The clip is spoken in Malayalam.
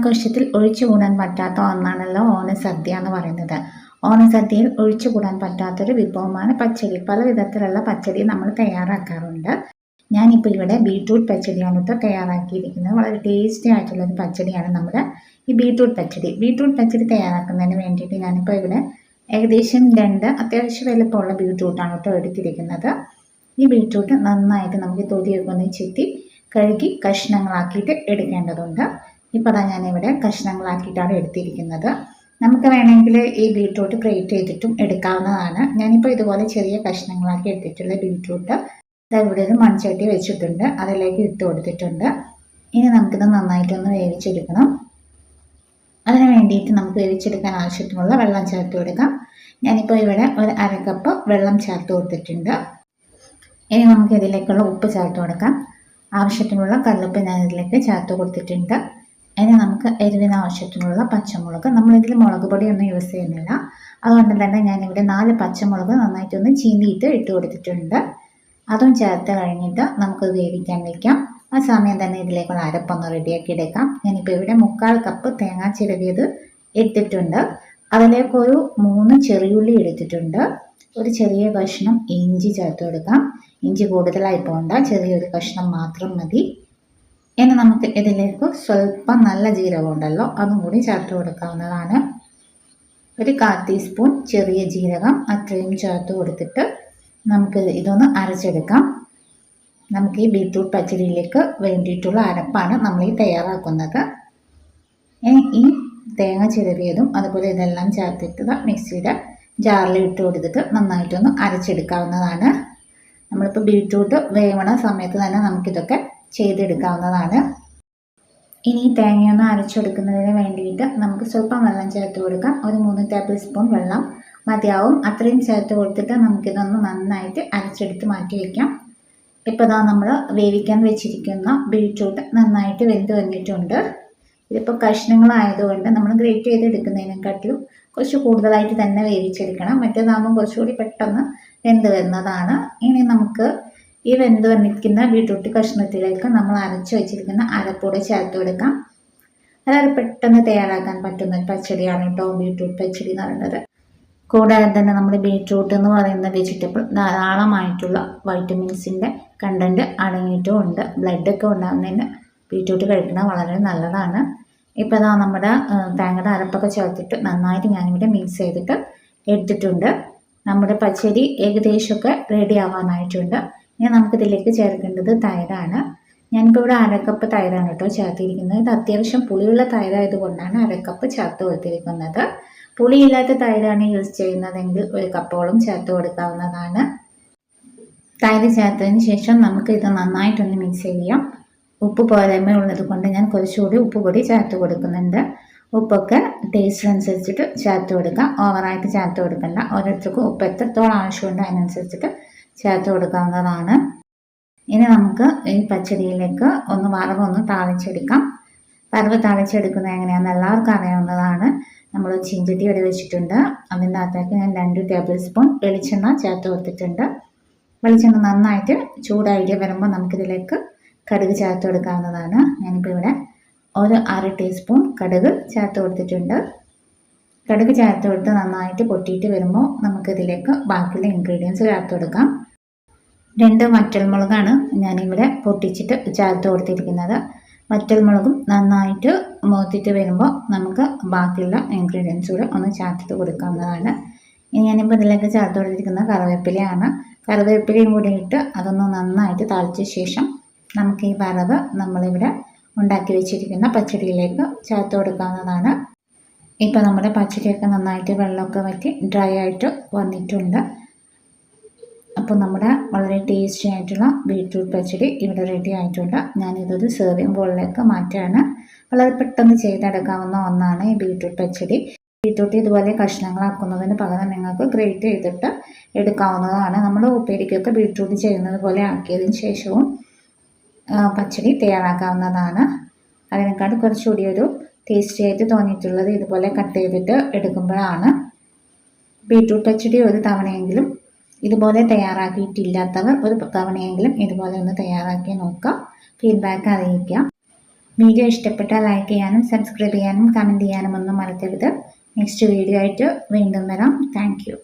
ഓണാഘോഷത്തിൽ ഒഴിച്ചുകൂടാൻ പറ്റാത്ത ഒന്നാണല്ലോ ഓണസദ്യ എന്ന് പറയുന്നത്. ഓണസദ്യയിൽ ഒഴിച്ചുകൂടാൻ പറ്റാത്തൊരു വിഭവമാണ് പച്ചടി. പല വിധത്തിലുള്ള പച്ചടി നമ്മൾ തയ്യാറാക്കാറുണ്ട്. ഞാനിപ്പോൾ ഇവിടെ ബീട്രൂട്ട് പച്ചടിയാണ് ഇപ്പോൾ തയ്യാറാക്കിയിരിക്കുന്നത്. വളരെ ടേസ്റ്റി ആയിട്ടുള്ളൊരു പച്ചടിയാണ് നമ്മുടെ ഈ ബീട്രൂട്ട് പച്ചടി. ബീട്രൂട്ട് പച്ചടി തയ്യാറാക്കുന്നതിന് വേണ്ടിയിട്ട് ഞാനിപ്പോൾ ഇവിടെ ഏകദേശം 2 അത്യാവശ്യം വലുപ്പമുള്ള ബീട്രൂട്ടാണ് കേട്ടോ എടുത്തിരിക്കുന്നത്. ഈ ബീട്രൂട്ട് നന്നായിട്ട് നമുക്ക് തൊലിയൊക്കെ ഒന്ന് ചെത്തി കഴുകി കഷ്ണങ്ങളാക്കിയിട്ട് എടുക്കേണ്ടതുണ്ട്. ഇപ്പോൾ അതാ ഞാനിവിടെ കഷ്ണങ്ങളാക്കിയിട്ടാണ് എടുത്തിരിക്കുന്നത്. നമുക്ക് വേണമെങ്കിൽ ഈ ബീട്രൂട്ട് ഗ്രേറ്റ് ചെയ്തിട്ടും എടുക്കാവുന്നതാണ്. ഞാനിപ്പോൾ ഇതുപോലെ ചെറിയ കഷ്ണങ്ങളാക്കി എടുത്തിട്ടുള്ള ബീട്രൂട്ട് ഇവിടെ ഒരു മൺചട്ടി വെച്ചിട്ടുണ്ട്, അതിലേക്ക് ഇട്ട് കൊടുത്തിട്ടുണ്ട്. ഇനി നമുക്കിത് നന്നായിട്ടൊന്ന് വേവിച്ചെടുക്കണം. അതിന് വേണ്ടിയിട്ട് നമുക്ക് വേവിച്ചെടുക്കാൻ ആവശ്യത്തിനുള്ള വെള്ളം ചേർത്ത് കൊടുക്കാം. ഞാനിപ്പോൾ ഇവിടെ ഒരു 1/2 കപ്പ് വെള്ളം ചേർത്ത് കൊടുത്തിട്ടുണ്ട്. ഇനി നമുക്ക് ഇതിലേക്കുള്ള ഉപ്പ് ചേർത്ത് കൊടുക്കാം. ആവശ്യത്തിനുള്ള കല്ലുപ്പ് ഞാൻ ഇതിലേക്ക് ചേർത്ത് കൊടുത്തിട്ടുണ്ട്. ഇനി നമുക്ക് എരിവിന് ആവശ്യത്തിനുള്ള പച്ചമുളക്, നമ്മളിതിൽ മുളക് പൊടിയൊന്നും യൂസ് ചെയ്യുന്നില്ല, അതുകൊണ്ട് തന്നെ ഞാനിവിടെ 4 പച്ചമുളക് നന്നായിട്ടൊന്ന് ചീന്തിയിട്ട് ഇട്ട് കൊടുത്തിട്ടുണ്ട്. അതും ചേർത്ത് കഴിഞ്ഞിട്ട് നമുക്കത് വേവിക്കാൻ വയ്ക്കാം. ആ സമയം തന്നെ ഇതിലേക്കുള്ള അരപ്പൊന്ന് റെഡിയാക്കി എടുക്കാം. ഞാനിപ്പോൾ ഇവിടെ 3/4 കപ്പ് തേങ്ങ ചിരവിയത് എടുത്തിട്ടുണ്ട്. അതിലേക്കൊരു 3 ചെറിയുള്ളി എടുത്തിട്ടുണ്ട്. ഒരു ചെറിയ കഷ്ണം ഇഞ്ചി ചേർത്ത് കൊടുക്കാം. ഇഞ്ചി കൂടുതലായി പോകണ്ട, ചെറിയൊരു കഷ്ണം മാത്രം മതി. ഇനി നമുക്ക് ഇതിലേക്ക് സ്വല്പം നല്ല ജീരകം ഉണ്ടല്ലോ, അതും കൂടി ചേർത്ത് കൊടുക്കാവുന്നതാണ്. ഒരു 1/4 ടീസ്പൂൺ ചെറിയ ജീരകം അത്രയും ചേർത്ത് കൊടുത്തിട്ട് നമുക്ക് ഇതൊന്ന് അരച്ചെടുക്കാം. നമുക്ക് ഈ ബീട്രൂട്ട് പച്ചടിയിലേക്ക് വേണ്ടിയിട്ടുള്ള അരപ്പാണ് നമ്മൾ ഈ തയ്യാറാക്കുന്നത്. ഈ തേങ്ങ ചിരവിയതും അതുപോലെ ഇതെല്ലാം ചേർത്തിട്ട് മിക്സിയുടെ ജാറിൽ ഇട്ട് കൊടുത്തിട്ട് നന്നായിട്ടൊന്ന് അരച്ചെടുക്കാവുന്നതാണ്. നമ്മളിപ്പോൾ ബീട്രൂട്ട് വേവണ സമയത്ത് തന്നെ നമുക്കിതൊക്കെ ചെയ്തെടുക്കാവുന്നതാണ്. ഇനി തേങ്ങയൊന്ന് അരച്ചെടുക്കുന്നതിന് വേണ്ടിയിട്ട് നമുക്ക് സ്വല്പം വെള്ളം ചേർത്ത് കൊടുക്കാം. ഒരു 3 ടേബിൾ സ്പൂൺ വെള്ളം മതിയാവും. അത്രയും ചേർത്ത് കൊടുത്തിട്ട് നമുക്കിതൊന്ന് നന്നായിട്ട് അരച്ചെടുത്ത് മാറ്റി വയ്ക്കാം. ഇപ്പോൾ ഇതാ നമ്മൾ വേവിക്കാൻ വെച്ചിരിക്കുന്ന ബീട്രൂട്ട് നന്നായിട്ട് വെന്ത് വന്നിട്ടുണ്ട്. ഇതിപ്പോൾ കഷ്ണങ്ങളായതുകൊണ്ട് നമ്മൾ ഗ്രേറ്റ് ചെയ്തെടുക്കുന്നതിനെക്കാട്ടിലും കുറച്ച് കൂടുതലായിട്ട് തന്നെ വേവിച്ചെടുക്കണം. മറ്റേതാകുമ്പോൾ കുറച്ചുകൂടി പെട്ടെന്ന് വെന്ത് വരുന്നതാണ്. ഇനി നമുക്ക് ഈ വെന്ത് വന്നിരിക്കുന്ന ബീട്രൂട്ട് കഷ്ണത്തിലേക്ക് നമ്മൾ അരച്ച് വെച്ചിരിക്കുന്ന അരപ്പൊടി ചേർത്ത് കൊടുക്കാം. അതായത് പെട്ടെന്ന് തയ്യാറാക്കാൻ പറ്റുന്ന ഒരു പച്ചടിയാണ് കേട്ടോ ബീട്രൂട്ട് പച്ചടി എന്ന് പറയുന്നത്. കൂടാതെ തന്നെ നമ്മുടെ ബീട്രൂട്ട് എന്ന് പറയുന്ന വെജിറ്റബിൾ ധാരാളമായിട്ടുള്ള വൈറ്റമിൻസിൻ്റെ കണ്ടൻറ്റ് അടങ്ങിയിട്ടുമുണ്ട്. ബ്ലഡൊക്കെ ഉണ്ടാകുന്നതിന് ബീട്രൂട്ട് കഴിക്കുന്നത് വളരെ നല്ലതാണ്. ഇപ്പോൾ ഇതാ നമ്മുടെ തേങ്ങയുടെ അരപ്പൊക്കെ ചേർത്തിട്ട് നന്നായിട്ട് ഞാനിവിടെ മിക്സ് ചെയ്തിട്ട് എടുത്തിട്ടുണ്ട്. നമ്മുടെ പച്ചടി ഏകദേശമൊക്കെ റെഡി ആവാനായിട്ടുണ്ട്. ഇനി നമുക്കിതിലേക്ക് ചേർക്കേണ്ടത് തൈരാണ്. ഞാനിപ്പോൾ ഇവിടെ 1/2 കപ്പ് തൈരാണ് കേട്ടോ ചേർത്തിരിക്കുന്നത്. ഇത് അത്യാവശ്യം പുളിയുള്ള തൈരായതുകൊണ്ടാണ് 1/2 കപ്പ് ചേർത്ത് കൊടുത്തിരിക്കുന്നത്. പുളിയില്ലാത്ത തൈരാണ് യൂസ് ചെയ്യുന്നതെങ്കിൽ 1 കപ്പോളം ചേർത്ത് കൊടുക്കാവുന്നതാണ്. തൈര് ചേർത്തതിന് ശേഷം നമുക്ക് ഇത് നന്നായിട്ടൊന്ന് മിക്സ് ചെയ്യാം. ഉപ്പ് പോരായ്മ ഉള്ളത് കൊണ്ട് ഞാൻ കുറച്ചുകൂടി ഉപ്പ് പൊടി ചേർത്ത് കൊടുക്കുന്നുണ്ട്. ഉപ്പൊക്കെ ടേസ്റ്റിനനുസരിച്ചിട്ട് ചേർത്ത് കൊടുക്കാം. ഓവറായിട്ട് ചേർത്ത് കൊടുക്കണ്ട. ഓരോരുത്തർക്കും ഉപ്പ് എത്രത്തോളം ആവശ്യമുണ്ട് അതിനനുസരിച്ചിട്ട് ചേർത്ത് കൊടുക്കാവുന്നതാണ്. ഇനി നമുക്ക് ഈ പച്ചടിയിലേക്ക് വറവൊന്ന് താളിച്ചെടുക്കാം. വറവ് താളിച്ചെടുക്കുന്നത് എങ്ങനെയാണെന്ന് എല്ലാവർക്കും അറിയാവുന്നതാണ്. നമ്മൾ ചീഞ്ചട്ടി ഇവിടെ വെച്ചിട്ടുണ്ട്. അതിൻ്റെ അകത്തേക്ക് ഞാൻ 2 ടേബിൾ സ്പൂൺ വെളിച്ചെണ്ണ ചേർത്ത് കൊടുത്തിട്ടുണ്ട്. വെളിച്ചെണ്ണ നന്നായിട്ട് ചൂടായിട്ട് വരുമ്പോൾ നമുക്കിതിലേക്ക് കടുക് ചേർത്ത് കൊടുക്കാവുന്നതാണ്. ഞാനിപ്പോൾ ഇവിടെ ഒരു 1/2 ടീസ്പൂൺ കടുക് ചേർത്ത് കൊടുത്തിട്ടുണ്ട്. കടുക് ചേർത്ത് കൊടുത്ത് നന്നായിട്ട് പൊട്ടിയിട്ട് വരുമ്പോൾ നമുക്കിതിലേക്ക് ബാക്കിയുള്ള ഇൻഗ്രീഡിയൻസ് ചേർത്ത് കൊടുക്കാം. 2 വറ്റൽമുളകാണ് ഞാനിവിടെ പൊട്ടിച്ചിട്ട് ചേർത്ത് കൊടുത്തിരിക്കുന്നത്. വറ്റൽമുളകും നന്നായിട്ട് മൂത്തിട്ട് വരുമ്പോൾ നമുക്ക് ബാക്കിയുള്ള ഇൻഗ്രീഡിയൻസ് കൂടെ ഒന്ന് ചേർത്തിട്ട് കൊടുക്കാവുന്നതാണ്. ഇനി ഞാനിപ്പോൾ ഇതിലേക്ക് ചേർത്ത് കൊടുത്തിരിക്കുന്ന കറിവേപ്പിലയാണ്. കറിവേപ്പിലയും കൂടി ഇട്ട് അതൊന്ന് നന്നായിട്ട് താളിച്ച ശേഷം നമുക്ക് ഈ വറവ് നമ്മളിവിടെ ഉണ്ടാക്കി വെച്ചിരിക്കുന്ന പച്ചടിയിലേക്ക് ചേർത്ത് കൊടുക്കാവുന്നതാണ്. ഇപ്പോൾ നമ്മുടെ പച്ചടിയൊക്കെ നന്നായിട്ട് വെള്ളമൊക്കെ വറ്റി ഡ്രൈ ആയിട്ട് വന്നിട്ടുണ്ട്. അപ്പോൾ നമ്മുടെ വളരെ ടേസ്റ്റി ആയിട്ടുള്ള ബീട്രൂട്ട് പച്ചടി ഇവിടെ റെഡി ആയിട്ടുണ്ട്. ഞാനിതൊരു സെർവിങ് ബോളിലേക്ക് മാറ്റുകയാണ്. വളരെ പെട്ടെന്ന് ചെയ്തെടുക്കാവുന്ന ഒന്നാണ് ഈ ബീട്രൂട്ട് പച്ചടി. ബീട്രൂട്ട് ഇതുപോലെ കഷ്ണങ്ങളാക്കുന്നതിന് പകരം നിങ്ങൾക്ക് ഗ്രേറ്റ് ചെയ്തിട്ട് എടുക്കാവുന്നതാണ്. നമ്മൾ ഉപ്പേരിക്കൊക്കെ ബീട്രൂട്ട് ചെയ്യുന്നത് പോലെ ആക്കിയതിന് ശേഷവും പച്ചടി തയ്യാറാക്കാവുന്നതാണ്. അതിനേക്കാൾ കുറച്ചുകൂടി ഒരു ടേസ്റ്റി ആയിട്ട് തോന്നിയിട്ടുള്ളത് ഇതുപോലെ കട്ട് ചെയ്തിട്ട് എടുക്കുമ്പോഴാണ്. ബീട്രൂട്ട് പച്ചടി ഒരു തവണയെങ്കിലും ഇതുപോലെ തയ്യാറാക്കിയിട്ടില്ലാത്തവർ ഒരു തവണയെങ്കിലും ഇതുപോലെ ഒന്ന് തയ്യാറാക്കി നോക്കുക. ഫീഡ്ബാക്ക് അറിയിക്കുക. വീഡിയോ ഇഷ്ടപ്പെട്ടാൽ ലൈക്ക് ചെയ്യാനും സബ്സ്ക്രൈബ് ചെയ്യാനും കമൻറ്റ് ചെയ്യാനും ഒന്നും മറക്കരുത്. നെക്സ്റ്റ് വീഡിയോ ആയിട്ട് വീണ്ടും വരാം. Thank you.